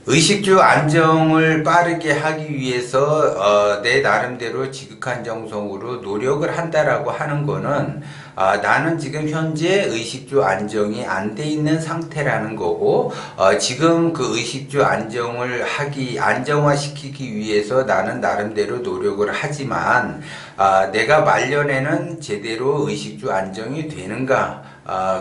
의식주 안정을 빠르게 하기 위해서 내 나름대로 지극한 정성으로 노력을 한다라고 하는 거는 나는 지금 현재 의식주 안정이 안 돼 있는 상태라는 거고 지금 그 의식주 안정화시키기 위해서 나는 나름대로 노력을 하지만 내가 말년에는 제대로 의식주 안정이 되는가,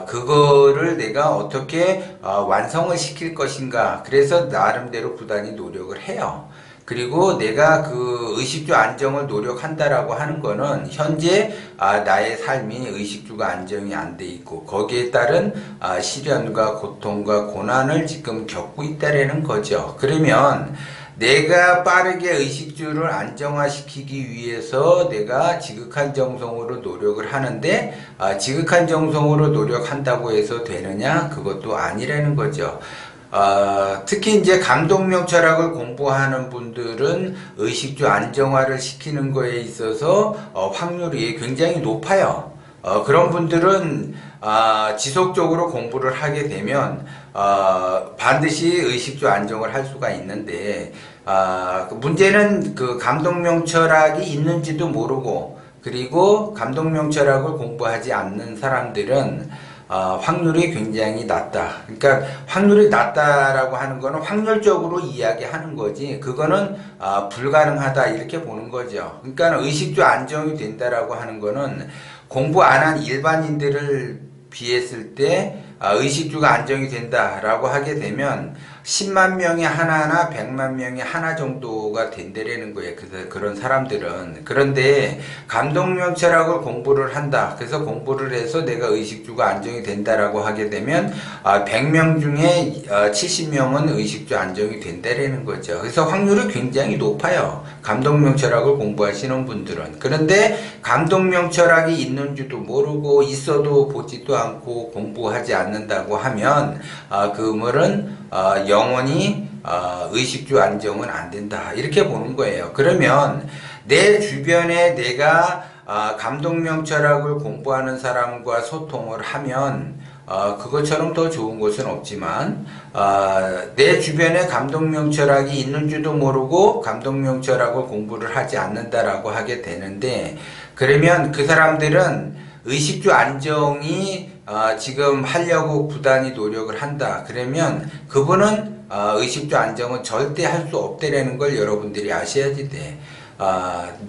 그거를 내가 어떻게 완성을 시킬 것인가. 그래서 나름대로 부단히 노력을 해요. 그리고 내가 그 의식주 안정을 노력한다라고 하는 거는 현재 나의 삶이 의식주가 안정이 안 돼 있고 거기에 따른 시련과 고통과 고난을 지금 겪고 있다라는 거죠. 그러면 내가 빠르게 의식주를 안정화시키기 위해서 내가 지극한 정성으로 노력을 하는데 지극한 정성으로 노력한다고 해서 되느냐? 그것도 아니라는 거죠. 특히 이제 감독명 철학을 공부하는 분들은 의식주 안정화를 시키는 거에 있어서 확률이 굉장히 높아요. 그런 분들은 지속적으로 공부를 하게 되면 반드시 의식주 안정을 할 수가 있는데 문제는 그 감독명 철학이 있는지도 모르고 그리고 감독명 철학을 공부하지 않는 사람들은 확률이 굉장히 낮다. 그러니까 확률이 낮다라고 하는 거는 확률적으로 이야기하는 거지 그거는 불가능하다 이렇게 보는 거죠. 그러니까 의식주 안정이 된다라고 하는 거는 공부 안 한 일반인들을 비했을 때 의식주가 안정이 된다라고 하게 되면 10만 명이 하나나 100만 명이 하나 정도가 된다라는 거예요. 그래서 그런 사람들은. 그런데 감독명 철학을 공부를 한다. 그래서 공부를 해서 내가 의식주가 안정이 된다라고 하게 되면 100명 중에 70명은 의식주 안정이 된다라는 거죠. 그래서 확률이 굉장히 높아요. 감독명 철학을 공부하시는 분들은. 그런데 감독명 철학이 있는 줄도 모르고 있어도 보지도 않고 공부하지 않는다고 하면 그 말은 영원히 의식주 안정은 안 된다 이렇게 보는 거예요. 그러면 내 주변에 내가 감독명 철학을 공부하는 사람과 소통을 하면 그것처럼 더 좋은 것은 없지만 내 주변에 감독명 철학이 있는 줄도 모르고 감독명 철학을 공부를 하지 않는다라고 하게 되는데 그러면 그 사람들은 의식주 안정이 지금 하려고 부단히 노력을 한다. 그러면 그분은 의식주 안정은 절대 할 수 없다라는 걸 여러분들이 아셔야지 돼.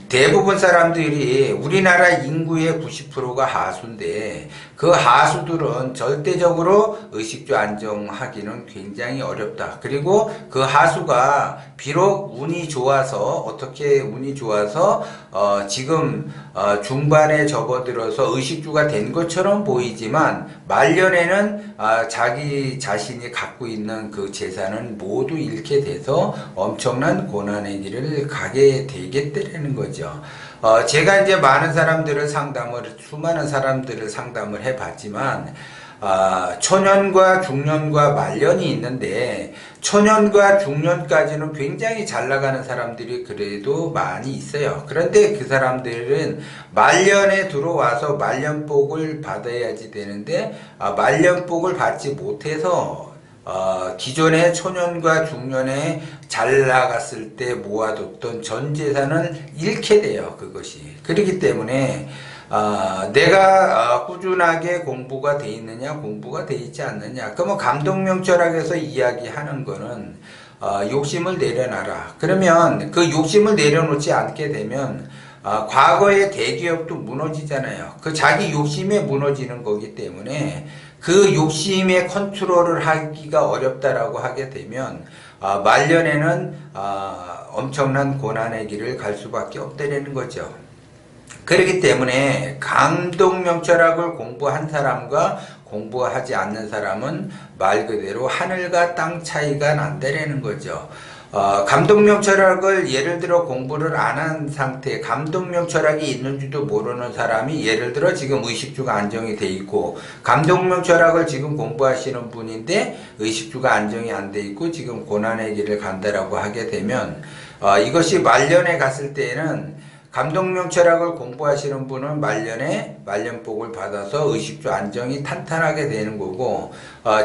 대부분 사람들이 우리나라 인구의 90%가 하수인데 그 하수들은 절대적으로 의식주 안정하기는 굉장히 어렵다. 그리고 그 하수가 비록 운이 좋아서 어떻게 운이 좋아서 지금 중반에 접어들어서 의식주가 된 것처럼 보이지만 말년에는 자기 자신이 갖고 있는 그 재산은 모두 잃게 돼서 엄청난 고난의 길을 가게 되겠다라는 거죠. 제가 이제 수많은 사람들을 상담을 해봤지만, 초년과 중년과 말년이 있는데, 초년과 중년까지는 굉장히 잘 나가는 사람들이 그래도 많이 있어요. 그런데 그 사람들은 말년에 들어와서 말년복을 받아야지 되는데, 말년복을 받지 못해서 기존의 초년과 중년에 잘 나갔을 때 모아뒀던 전 재산을 잃게 돼요. 그것이. 그렇기 때문에 내가 꾸준하게 공부가 돼 있느냐 공부가 돼 있지 않느냐. 그러면 감독명 철학에서 이야기하는 거는 욕심을 내려놔라. 그러면 그 욕심을 내려놓지 않게 되면 과거의 대기업도 무너지잖아요. 그 자기 욕심에 무너지는 거기 때문에 그 욕심의 컨트롤을 하기가 어렵다라고 하게 되면 말년에는 엄청난 고난의 길을 갈 수밖에 없다는 거죠. 그렇기 때문에 감독명 철학을 공부한 사람과 공부하지 않는 사람은 말 그대로 하늘과 땅 차이가 난다는 거죠. 감독명 철학을 예를 들어 공부를 안 한 상태, 감독명 철학이 있는지도 모르는 사람이 예를 들어 지금 의식주가 안정이 돼 있고 감독명 철학을 지금 공부하시는 분인데 의식주가 안정이 안 돼 있고 지금 고난의 길을 간다라고 하게 되면 이것이 말년에 갔을 때에는 감독명 철학을 공부하시는 분은 말년에 말년복을 받아서 의식주 안정이 탄탄하게 되는 거고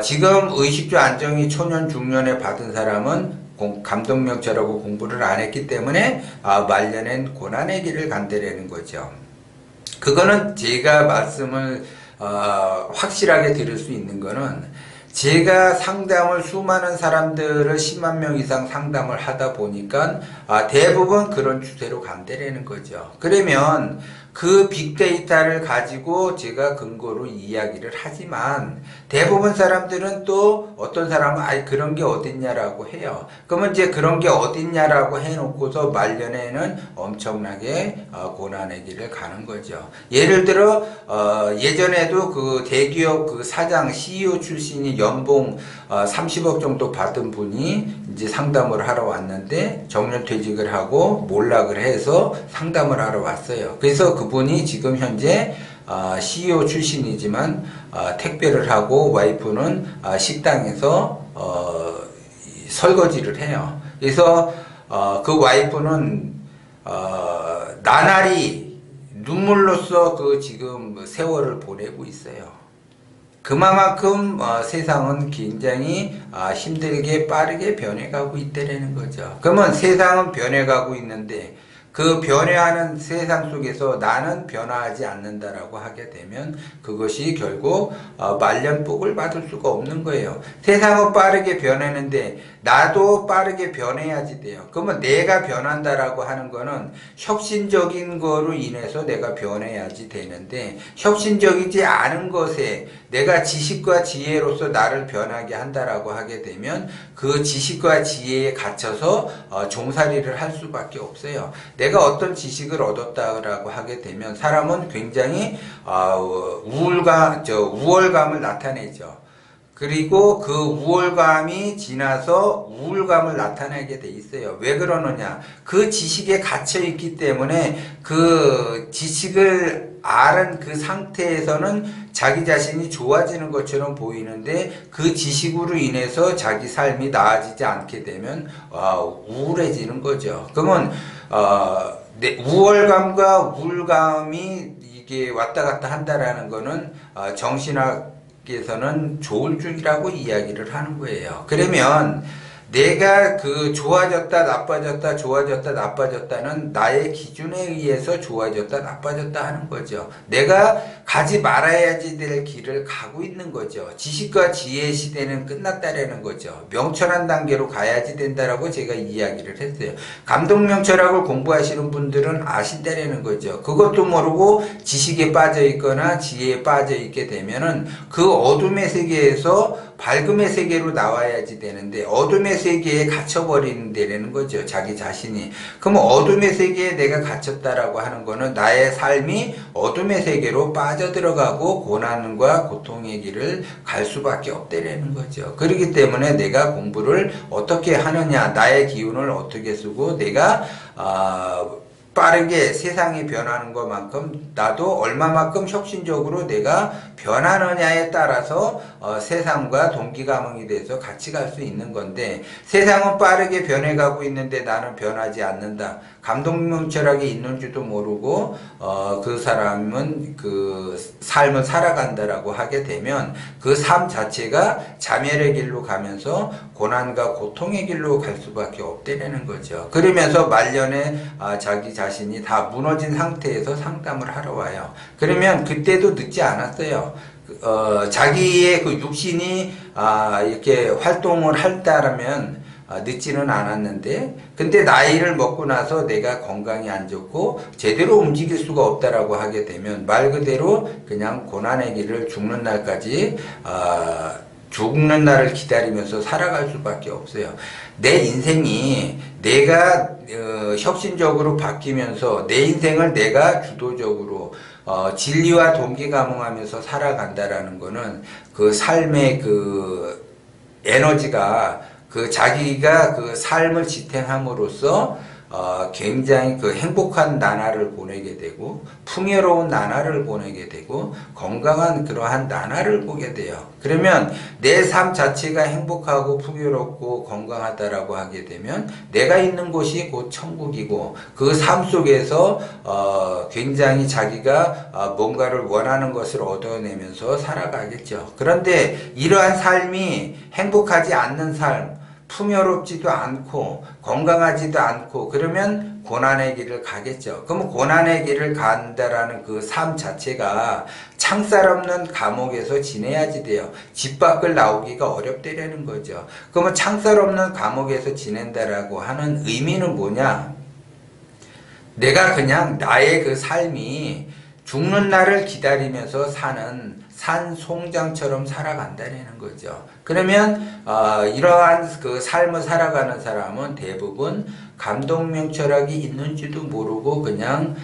지금 의식주 안정이 초년 중년에 받은 사람은 감독명철하고 공부를 안 했기 때문에 말년엔 고난의 길을 간다라는 거죠. 그거는 제가 말씀을 확실하게 드릴 수 있는 거는, 제가 상담을 수많은 사람들을 10만 명 이상 상담을 하다 보니까 대부분 그런 추세로 간다라는 거죠. 그러면 그 빅데이터를 가지고 제가 근거로 이야기를 하지만, 대부분 사람들은 또 어떤 사람은 그런 게 어딨냐라고 해요. 그러면 이제 그런 게 어딨냐라고 해놓고서 말년에는 엄청나게 고난의 길을 가는 거죠. 예를 들어 예전에도 그 대기업 그 사장 CEO 출신이 연봉 30억 정도 받은 분이 이제 상담을 하러 왔는데, 정년퇴직을 하고 몰락을 해서 상담을 하러 왔어요. 그래서 그분이 지금 현재 CEO 출신이지만 택배를 하고 와이프는 식당에서 설거지를 해요. 그래서 그 와이프는 나날이 눈물로써 그 지금 세월을 보내고 있어요. 그만큼 세상은 굉장히 힘들게 빠르게 변해가고 있다는 거죠. 그러면 세상은 변해가고 있는데, 그 변해하는 세상 속에서 나는 변화하지 않는다라고 하게 되면 그것이 결국 말년복을 받을 수가 없는 거예요. 세상은 빠르게 변하는데 나도 빠르게 변해야지 돼요. 그러면 내가 변한다라고 하는 거는 혁신적인 거로 인해서 내가 변해야지 되는데, 혁신적이지 않은 것에 내가 지식과 지혜로서 나를 변하게 한다라고 하게 되면 그 지식과 지혜에 갇혀서 종살이를 할 수밖에 없어요. 내가 어떤 지식을 얻었다라고 하게 되면 사람은 굉장히 우월감을 나타내죠. 그리고 그 우월감이 지나서 우울감을 나타내게 돼 있어요. 왜 그러느냐? 그 지식에 갇혀 있기 때문에 그 지식을 아는 그 상태에서는 자기 자신이 좋아지는 것처럼 보이는데, 그 지식으로 인해서 자기 삶이 나아지지 않게 되면 우울해지는 거죠. 그러면 우월감과 우울감이 이게 왔다 갔다 한다라는 거는 정신학에서는 조울증이라고 이야기를 하는 거예요. 그러면 내가 그 좋아졌다 나빠졌다 좋아졌다 나빠졌다는 나의 기준에 의해서 좋아졌다 나빠졌다 하는 거죠. 내가 가지 말아야지 될 길을 가고 있는 거죠. 지식과 지혜의 시대는 끝났다라는 거죠. 명철한 단계로 가야지 된다라고 제가 이야기를 했어요. 감독명철학을 공부하시는 분들은 아신다라는 거죠. 그것도 모르고 지식에 빠져 있거나 지혜에 빠져 있게 되면은 그 어둠의 세계에서 밝음의 세계로 나와야지 되는데, 어둠의 세계에 갇혀버리는 거죠. 자기 자신이. 그러면 어둠의 세계에 내가 갇혔다라고 하는 거는 나의 삶이 어둠의 세계로 빠져들어가고 고난과 고통의 길을 갈 수밖에 없다라는 거죠. 그렇기 때문에 내가 공부를 어떻게 하느냐, 나의 기운을 어떻게 쓰고 내가 빠르게 세상이 변하는 것만큼 나도 얼마만큼 혁신적으로 내가 변하느냐에 따라서 세상과 동기감흥이 돼서 같이 갈 수 있는 건데, 세상은 빠르게 변해가고 있는데 나는 변하지 않는다. 감독명철학이 있는지도 모르고 그 사람은 그 삶을 살아간다라고 하게 되면 그 삶 자체가 자멸의 길로 가면서 고난과 고통의 길로 갈 수밖에 없다는 거죠. 그러면서 말년에 자기 자신이 다 무너진 상태에서 상담을 하러 와요. 그러면 그때도 늦지 않았어요. 자기의 그 육신이 이렇게 활동을 한다면 늦지는 않았는데, 근데 나이를 먹고 나서 내가 건강이 안 좋고 제대로 움직일 수가 없다라고 하게 되면 말 그대로 그냥 고난의 길을 죽는 날까지 죽는 날을 기다리면서 살아갈 수밖에 없어요. 내 인생이 내가 혁신적으로 바뀌면서 내 인생을 내가 주도적으로 진리와 동기감흥하면서 살아간다라는 거는 그 삶의 그 에너지가 그 자기가 그 삶을 지탱함으로써 굉장히 그 행복한 나날을 보내게 되고 풍요로운 나날을 보내게 되고 건강한 그러한 나날을 보게 돼요. 그러면 내 삶 자체가 행복하고 풍요롭고 건강하다라고 하게 되면 내가 있는 곳이 곧 천국이고 그 삶 속에서 굉장히 자기가 뭔가를 원하는 것을 얻어내면서 살아가겠죠. 그런데 이러한 삶이 행복하지 않는 삶, 풍요롭지도 않고 건강하지도 않고 그러면 고난의 길을 가겠죠. 그러면 고난의 길을 간다라는 그 삶 자체가 창살 없는 감옥에서 지내야지 돼요. 집 밖을 나오기가 어렵다라는 거죠. 그러면 창살 없는 감옥에서 지낸다라고 하는 의미는 뭐냐? 내가 그냥 나의 그 삶이 죽는 날을 기다리면서 사는 산송장처럼 살아간다는 거죠. 그러면 이러한 그 삶을 살아가는 사람은 대부분 감독명 철학이 있는지도 모르고 그냥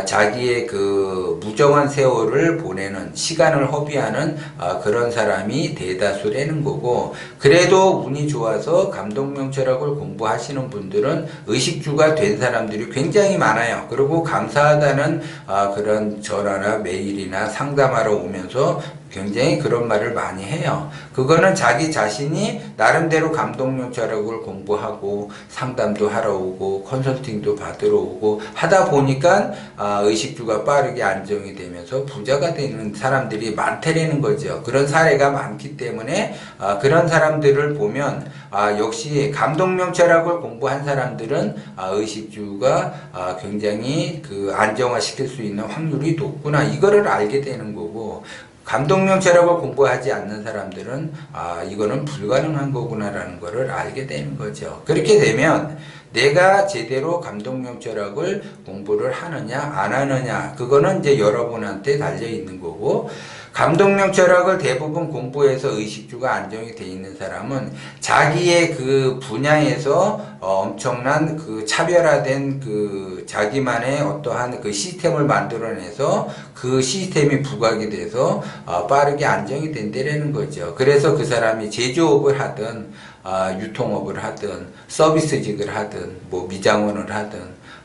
자기의 그 무정한 세월을 보내는 시간을 허비하는 그런 사람이 대다수라는 거고, 그래도 운이 좋아서 감독명 철학을 공부하시는 분들은 의식주가 된 사람들이 굉장히 많아요. 그리고 감사하다는 그런 전화나 메일이나 상담하러 오면서 굉장히 그런 말을 많이 해요. 그거는 자기 자신이 나름대로 감독명 철학을 공부하고 상담도 하러 오고 컨설팅도 받으러 오고 하다 보니까 의식주가 빠르게 안정이 되면서 부자가 되는 사람들이 많다라는 거죠. 그런 사례가 많기 때문에 그런 사람들을 보면 역시 감독명 철학을 공부한 사람들은 의식주가 굉장히 그 안정화시킬 수 있는 확률이 높구나, 이거를 알게 되는 거고, 감독명 철학을 공부하지 않는 사람들은 이거는 불가능한 거구나라는 것을 알게 되는 거죠. 그렇게 되면 내가 제대로 감독명 철학을 공부를 하느냐 안 하느냐, 그거는 이제 여러분한테 달려 있는 거고, 감독명 철학을 대부분 공부해서 의식주가 안정이 돼 있는 사람은 자기의 그 분야에서 엄청난 그 차별화된 그 자기만의 어떠한 그 시스템을 만들어내서 그 시스템이 부각이 돼서 빠르게 안정이 된다는 거죠. 그래서 그 사람이 제조업을 하든 유통업을 하든 서비스직을 하든 뭐 미장원을 하든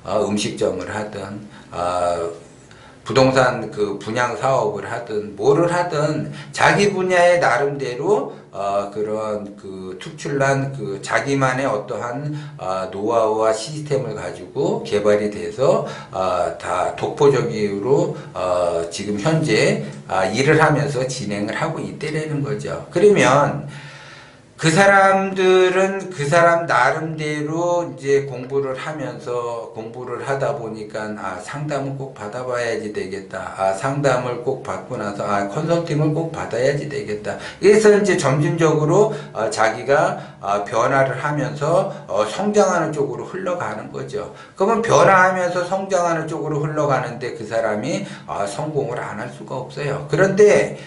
음식점을 하든 부동산 그 분양 사업을 하든 뭐를 하든 자기 분야의 나름대로 그런 그 특출난 그 자기만의 어떠한 노하우와 시스템을 가지고 개발이 돼서 다 독보적으로 지금 현재 일을 하면서 진행을 하고 있다라는 거죠. 그러면 그 사람들은 그 사람 나름대로 이제 공부를 하다 보니까 상담을 꼭 받아봐야지 되겠다. 상담을 꼭 받고 나서 컨설팅을 꼭 받아야지 되겠다. 그래서 이제 점진적으로 자기가 변화를 하면서 성장하는 쪽으로 흘러가는 거죠. 그러면 변화하면서 성장하는 쪽으로 흘러가는데 그 사람이 성공을 안 할 수가 없어요. 그런데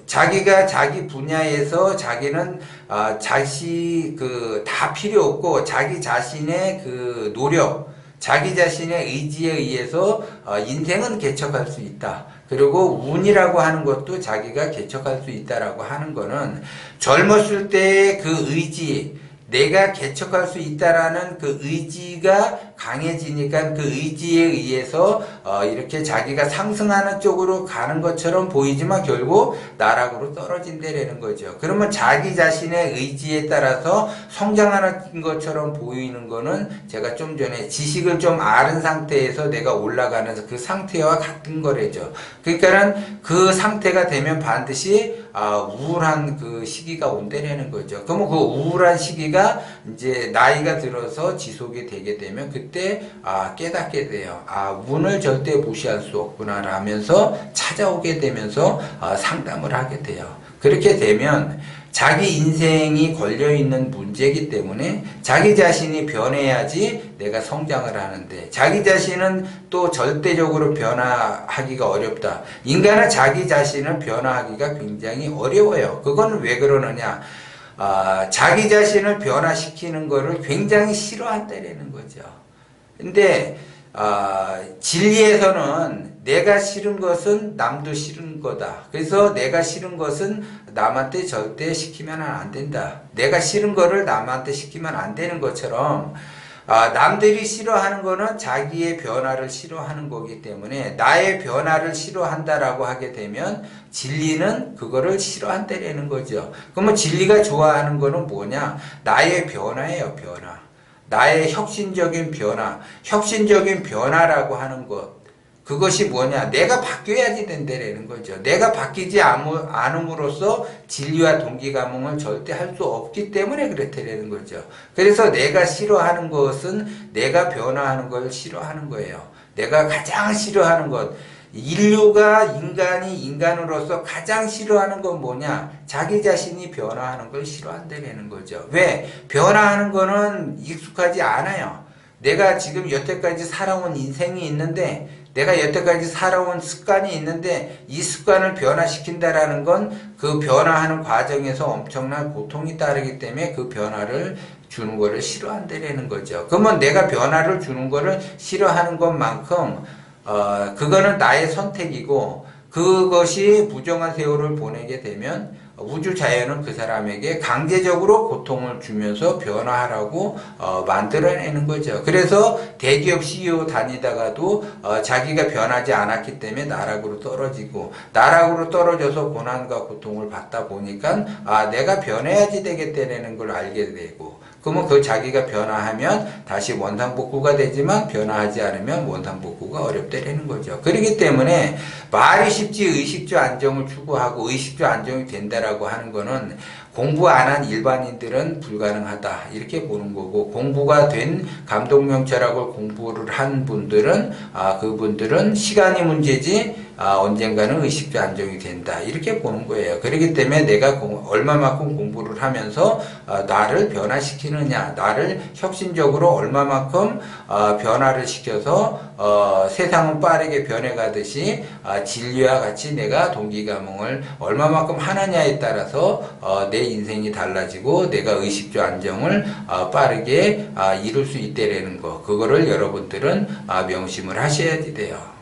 자기가 자기 분야에서 자기는 다 필요 없고 자기 자신의 그 노력, 자기 자신의 의지에 의해서 인생은 개척할 수 있다. 그리고 운이라고 하는 것도 자기가 개척할 수 있다라고 하는 거는 젊었을 때의 그 의지, 내가 개척할 수 있다라는 그 의지가 강해지니까 그 의지에 의해서 이렇게 자기가 상승하는 쪽으로 가는 것처럼 보이지만 결국 나락으로 떨어진다라는 거죠. 그러면 자기 자신의 의지에 따라서 성장하는 것처럼 보이는 거는 제가 좀 전에 지식을 좀 아는 상태에서 내가 올라가는 그 상태와 같은 거래죠. 그러니까는 그 상태가 되면 반드시 우울한 그 시기가 온다라는 거죠. 그러면 그 우울한 시기가 이제 나이가 들어서 지속이 되게 되면 그때 깨닫게 돼요. 운을 절대 무시할 수 없구나 라면서 찾아오게 되면서 상담을 하게 돼요. 그렇게 되면 자기 인생이 걸려있는 문제이기 때문에 자기 자신이 변해야지 내가 성장을 하는데, 자기 자신은 또 절대적으로 변화하기가 어렵다. 인간은 자기 자신을 변화하기가 굉장히 어려워요. 그건 왜 그러느냐? 자기 자신을 변화시키는 거를 굉장히 싫어한다는 거죠. 근데 진리에서는 내가 싫은 것은 남도 싫은 거다. 그래서 내가 싫은 것은 남한테 절대 시키면 안 된다. 내가 싫은 거를 남한테 시키면 안 되는 것처럼 남들이 싫어하는 거는 자기의 변화를 싫어하는 거기 때문에 나의 변화를 싫어한다라고 하게 되면 진리는 그거를 싫어한다라는 거죠. 그러면 진리가 좋아하는 거는 뭐냐? 나의 변화예요, 변화. 나의 혁신적인 변화. 혁신적인 변화라고 하는 것. 그것이 뭐냐? 내가 바뀌어야지 된다라는 거죠. 내가 바뀌지 않음으로써 진리와 동기감흥을 절대 할 수 없기 때문에 그렇다라는 거죠. 그래서 내가 싫어하는 것은 내가 변화하는 걸 싫어하는 거예요. 내가 가장 싫어하는 것, 인류가 인간이 인간으로서 가장 싫어하는 건 뭐냐? 자기 자신이 변화하는 걸 싫어한다는 거죠. 왜? 변화하는 거는 익숙하지 않아요. 내가 지금 여태까지 살아온 인생이 있는데, 내가 여태까지 살아온 습관이 있는데, 이 습관을 변화시킨다라는 건 그 변화하는 과정에서 엄청난 고통이 따르기 때문에 그 변화를 주는 거를 싫어한다라는 거죠. 그러면 내가 변화를 주는 거를 싫어하는 것만큼 그거는 나의 선택이고, 그것이 부정한 세월을 보내게 되면 우주 자연은 그 사람에게 강제적으로 고통을 주면서 변화하라고 만들어내는 거죠. 그래서 대기업 CEO 다니다가도 자기가 변하지 않았기 때문에 나락으로 떨어지고, 나락으로 떨어져서 고난과 고통을 받다 보니까 내가 변해야지 되겠다는 걸 알게 되고, 그러면 그 자기가 변화하면 다시 원상복구가 되지만 변화하지 않으면 원상복구가 어렵다는 거죠. 그렇기 때문에 말이 쉽지 의식주 안정을 추구하고 의식주 안정이 된다라고 하는 거는 공부 안 한 일반인들은 불가능하다 이렇게 보는 거고, 공부가 된 감독명철학을 공부를 한 분들은 그분들은 시간이 문제지 언젠가는 의식주 안정이 된다 이렇게 보는 거예요. 그렇기 때문에 내가 얼마만큼 공부를 하면서 나를 변화시키느냐, 나를 혁신적으로 얼마만큼 변화를 시켜서 세상은 빠르게 변해가듯이 진리와 같이 내가 동기감흥을 얼마만큼 하느냐에 따라서 내 인생이 달라지고 내가 의식주 안정을 빠르게 이룰 수 있다라는 거, 그거를 여러분들은 명심을 하셔야 돼요.